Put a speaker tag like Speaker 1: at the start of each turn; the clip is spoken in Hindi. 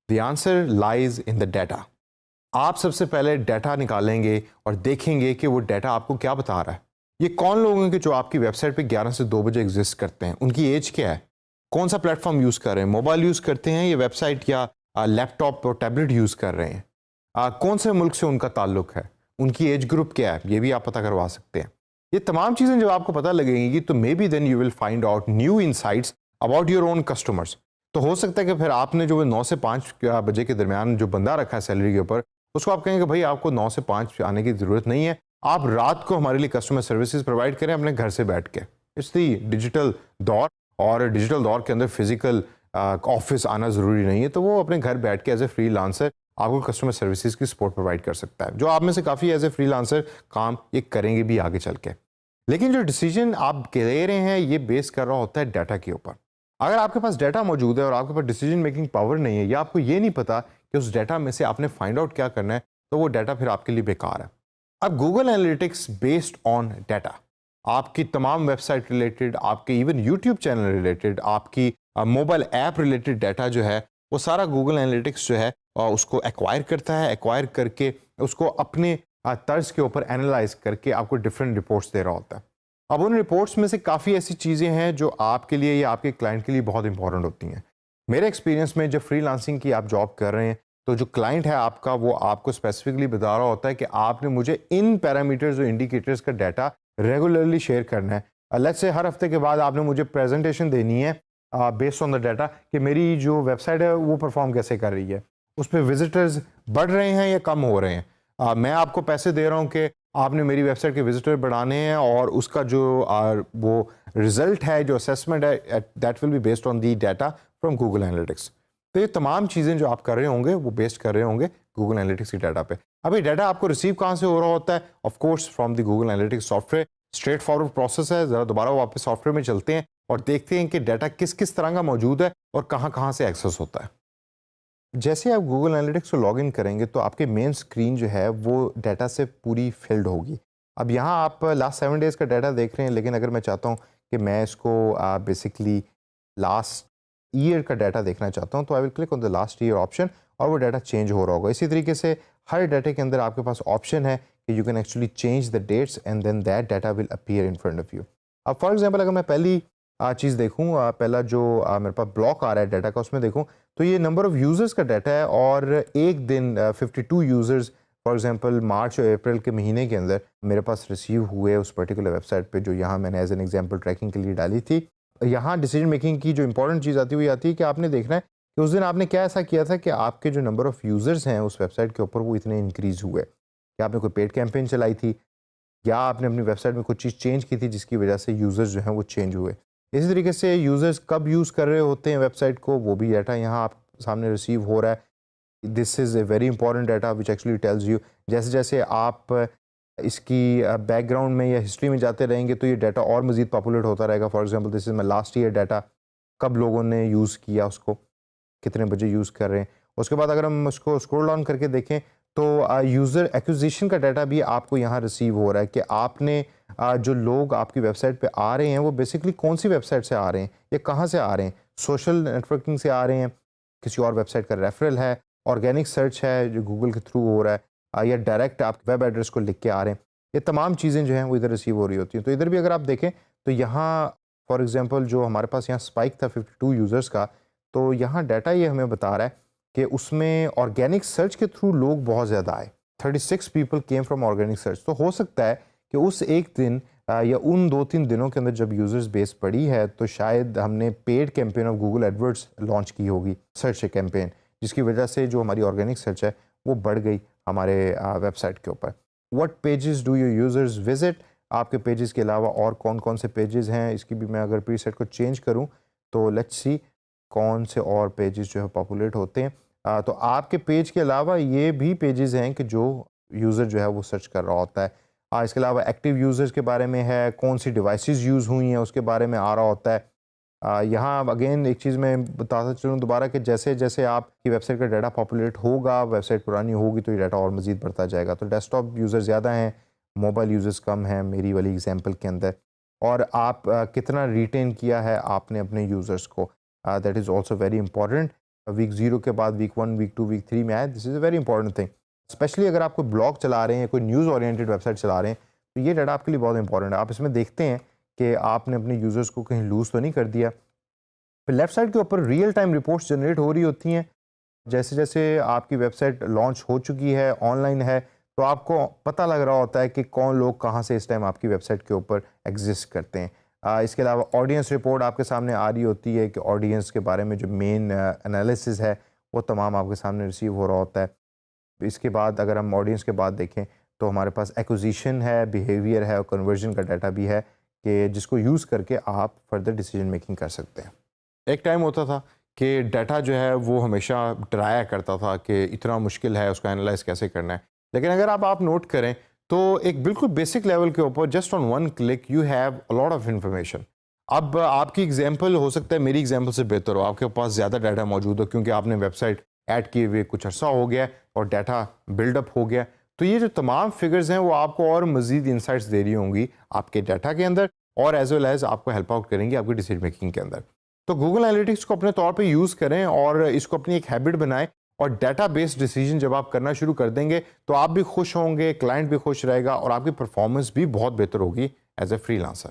Speaker 1: The answer lies in the data. आप सबसे पहले डाटा निकालेंगे और देखेंगे कि वो डाटा आपको क्या बता रहा है। ये कौन लोग हैं कि जो आपकी वेबसाइट पे 11 से 2 बजे एग्जिस्ट करते हैं, उनकी एज क्या है, कौन सा प्लेटफॉर्म यूज़ कर रहे हैं, मोबाइल यूज़ करते हैं या वेबसाइट या लैपटॉप और टैबलेट यूज़ कर रहे हैं, कौन से मुल्क से उनका ताल्लुक है, उनकी एज ग्रुप क्या है, ये भी आप पता करवा सकते हैं। ये तमाम चीज़ें जब आपको पता लगेंगी तो maybe then you will find out new insights about your own customers. तो हो सकता है कि फिर आपने जो 9 से 5 बजे के दरमियान जो बंदा रखा है सैलरी के ऊपर, उसको आप कहेंगे भाई आपको 9 से 5 आने की ज़रूरत नहीं है, आप रात को हमारे लिए कस्टमर सर्विसेज प्रोवाइड करें अपने घर से बैठ के। इट्स दी डिजिटल दौर, और डिजिटल दौर के अंदर फिजिकल ऑफिस आना ज़रूरी नहीं है, तो वो अपने घर बैठ के एज ए फ्रीलांसर आपको कस्टमर सर्विसेज की सपोर्ट प्रोवाइड कर सकता है, जो आप में से काफ़ी एज ए फ्रीलांसर काम ये करेंगे भी आगे चल के। लेकिन जो डिसीजन आप ले रहे हैं ये बेस कर रहा होता है डाटा के ऊपर। अगर आपके पास डाटा मौजूद है और आपके पास डिसीजन मेकिंग पावर नहीं है, या आपको ये नहीं पता कि उस डाटा में से आपने फाइंड आउट क्या करना है, तो वो डाटा फिर आपके लिए बेकार है। अब Google analytics based on data आपकी तमाम वेबसाइट रिलेटेड, आपके इवन यूट्यूब चैनल रिलेटेड, आपकी मोबाइल ऐप रिलेटेड डाटा जो है वो सारा गूगल एनालिटिक्स जो है उसको एक्वायर करता है। एक्वायर करके उसको अपने तर्ज के ऊपर एनालाइज करके आपको डिफरेंट रिपोर्ट्स दे रहा होता है। अब उन रिपोर्ट्स में से काफ़ी ऐसी चीज़ें हैं जो आपके लिए या आपके क्लाइंट के लिए बहुत इंपॉर्टेंट होती हैं। मेरे एक्सपीरियंस में जब फ्रीलांसिंग की आप जॉब कर रहे हैं तो जो क्लाइंट है आपका वो आपको स्पेसिफिकली बता रहा होता है कि आपने मुझे इन पैरामीटर्स और इंडिकेटर्स का डाटा रेगुलरली शेयर करना है। लेट्स से हर हफ्ते के बाद आपने मुझे प्रेजेंटेशन देनी है बेस्ड ऑन द डाटा कि मेरी जो वेबसाइट है वो परफॉर्म कैसे कर रही है, उस पर विजिटर्स बढ़ रहे हैं या कम हो रहे हैं। मैं आपको पैसे दे रहा हूँ कि आपने मेरी वेबसाइट के विजिटर बढ़ाने हैं, और उसका जो वो रिजल्ट है, जो असेसमेंट है, that will be based on the data from Google analytics. तो ये तमाम चीज़ें जो आप कर रहे होंगे वो बेस्ड कर रहे होंगे गूगल एनालिटिक्स की डाटा पे। अब ये डाटा आपको रिसीव कहाँ से हो रहा होता है? Of course from the Google analytics software. Straight forward process है। ज़रा दोबारा वापस सॉफ्टवेयर में चलते हैं और देखते हैं कि डाटा किस किस तरह का मौजूद है और कहाँ कहाँ से एक्सेस होता है। जैसे आप गूगल एनालिटिक्स को लॉग इन करेंगे तो आपके मेन स्क्रीन जो है वो डाटा से पूरी फिल्ड होगी। अब यहाँ आप लास्ट 7 डेज़ का डाटा देख रहे हैं, लेकिन अगर मैं चाहता हूँ कि मैं इसको बेसिकली लास्ट ईयर का डाटा देखना चाहता हूँ तो I will click on the last year option और वो डाटा चेंज हो रहा होगा। इसी तरीके से हर डाटे के अंदर आपके पास ऑप्शन है कि you can actually change the dates and then that data will appear in front of you. अब फॉर एग्जाम्पल अगर मैं पहली चीज़ देखूँ, पहला जो मेरे पास ब्लॉक आ रहा है डाटा का, उसमें देखूँ तो ये नंबर ऑफ़ यूज़र्स का डाटा है, और एक दिन 52 यूज़र्स फॉर एग्जांपल मार्च और अप्रैल के महीने के अंदर मेरे पास रिसीव हुए उस पर्टिकुलर वेबसाइट पे, जो यहाँ मैंने एज एन एग्जांपल ट्रैकिंग के लिए डाली थी। यहाँ डिसीजन मेकिंग की जो इंपॉर्टेंट चीज़ आती हुई आती है कि आपने देखना है कि उस दिन आपने क्या ऐसा किया था कि आपके जो नंबर ऑफ़ यूज़र्स हैं उस वेबसाइट के ऊपर वो इतने इंक्रीज़ हुए। क्या आपने कोई पेड कैंपेन चलाई थी, या आपने अपनी वेबसाइट में कुछ चीज़ चेंज की थी जिसकी वजह से यूज़र्स जो हैं वो चेंज हुए। इसी तरीके से यूज़र्स कब यूज़ कर रहे होते हैं वेबसाइट को, वो भी डाटा यहाँ आप सामने रिसीव हो रहा है। This is a very important data which actually tells you, जैसे जैसे आप इसकी बैकग्राउंड में या हिस्ट्री में जाते रहेंगे तो ये डाटा और मज़ीद पॉपुलेट होता रहेगा। For example this is my last year data, कब लोगों ने यूज़ किया उसको, कितने बजे यूज़ कर रहे हैं। उसके बाद अगर हम उसको स्क्रॉल डाउन करके देखें तो यूज़र एक्विजिशन का डाटा भी आपको यहाँ रिसीव हो रहा है कि आपने जो लोग आपकी वेबसाइट पे आ रहे हैं वो बेसिकली कौन सी वेबसाइट से आ रहे हैं या कहाँ से आ रहे हैं। सोशल नेटवर्किंग से आ रहे हैं, किसी और वेबसाइट का रेफरल है, ऑर्गेनिक सर्च है जो गूगल के थ्रू हो रहा है, या डायरेक्ट आप वेब एड्रेस को लिख के आ रहे हैं। ये तमाम चीज़ें जो हैं वो इधर रिसीव हो रही होती हैं। तो इधर भी अगर आप देखें तो यहाँ फॉर एग्जांपल जो हमारे पास यहाँ स्पाइक था 52 यूज़र्स का, तो यहाँ डाटा ये हमें बता रहा है कि उसमें ऑर्गेनिक सर्च के थ्रू लोग बहुत ज़्यादा आए। 36 people came from organic search. तो हो सकता है कि उस एक दिन या उन 2-3 दिनों के अंदर जब यूज़र्स बेस बढ़ी है तो शायद हमने paid campaign of Google AdWords launch की होगी, सर्च कैंपेन, जिसकी वजह से जो हमारी ऑर्गेनिक सर्च है वो बढ़ गई हमारे वेबसाइट के ऊपर। What pages do your users visit, आपके पेजेस के अलावा और कौन कौन से पेजेस हैं, इसकी भी मैं अगर प्रीसेट को चेंज करूँ तो लेट्स सी कौन से और पेजेस जो है पॉपुलेट होते हैं। तो आपके पेज के अलावा ये भी पेजेस हैं कि जो यूज़र जो है वो सर्च कर रहा होता है। इसके अलावा एक्टिव यूज़र्स के बारे में है, कौन सी डिवाइसेस यूज़ हुई हैं उसके बारे में आ रहा होता है। यहाँ अगेन एक चीज़ मैं बताता चलूँ दोबारा कि जैसे जैसे आपकी वेबसाइट का डाटा पॉपुलेट होगा, वेबसाइट पुरानी होगी तो ये डाटा और मज़ीद बढ़ता जाएगा। तो डेस्कटॉप यूज़र ज़्यादा हैं, मोबाइल यूज़र्स कम हैं मेरी वाली एग्जांपल के अंदर। और आप कितना रिटेन किया है आपने अपने यूज़र्स को, that is also very important. Week 0 के बाद वीक 1, वीक 2, वीक 3 में आए। This is a very important thing, specially अगर आप कोई ब्लॉग चला रहे हैं, कोई न्यूज़ ओरिएंटेड वेबसाइट चला रहे हैं, तो ये डाटा आपके लिए बहुत इंपॉर्टेंट है। आप इसमें देखते हैं कि आपने अपने यूज़र्स को कहीं लूज़ तो नहीं कर दिया। फिर लेफ्ट साइड के ऊपर रियल टाइम रिपोर्ट्स जनरेट हो रही होती हैं। जैसे जैसे आपकी वेबसाइट लॉन्च हो चुकी है, ऑनलाइन है, तो आपको पता लग रहा होता है कि कौन लोग कहाँ से इस टाइम आपकी वेबसाइट के ऊपर एग्जिस्ट करते हैं। इसके अलावा ऑडियंस रिपोर्ट आपके सामने आ रही होती है कि ऑडियंस के बारे में जो मेन एनालिसिस है वो तमाम आपके सामने रिसीव हो रहा होता है। इसके बाद अगर हम ऑडियंस के बाद देखें तो हमारे पास एक्विजिशन है, बिहेवियर है और कन्वर्जन का डाटा भी है कि जिसको यूज़ करके आप फर्दर डिसीजन मेकिंग कर सकते हैं। एक टाइम होता था कि डाटा जो है वो हमेशा डराया करता था कि इतना मुश्किल है उसको एनालाइज कैसे करना है, लेकिन अगर आप नोट करें तो एक बिल्कुल बेसिक लेवल के ऊपर just on one click you have a lot of information. अब आपकी एग्जांपल हो सकता है मेरी एग्जांपल से बेहतर हो, आपके पास ज़्यादा डाटा मौजूद हो क्योंकि आपने वेबसाइट ऐड किए हुए कुछ अर्सा हो गया और डाटा बिल्डअप हो गया, तो ये जो तमाम फिगर्स हैं वो आपको और मज़ीद इंसाइट्स दे रही होंगी आपके डाटा के अंदर और एज वेल एज आपको हेल्प आउट करेंगी आपकी डिसीजन मेकिंग के अंदर। तो गूगल एनालिटिक्स को अपने तौर पे यूज़ करें और इसको अपनी एक हैबिट बनाएं और डाटा बेस्ड डिसीजन जब आप करना शुरू कर देंगे तो आप भी खुश होंगे, क्लाइंट भी खुश रहेगा और आपकी परफॉर्मेंस भी बहुत बेहतर होगी एज ए फ्रीलांसर।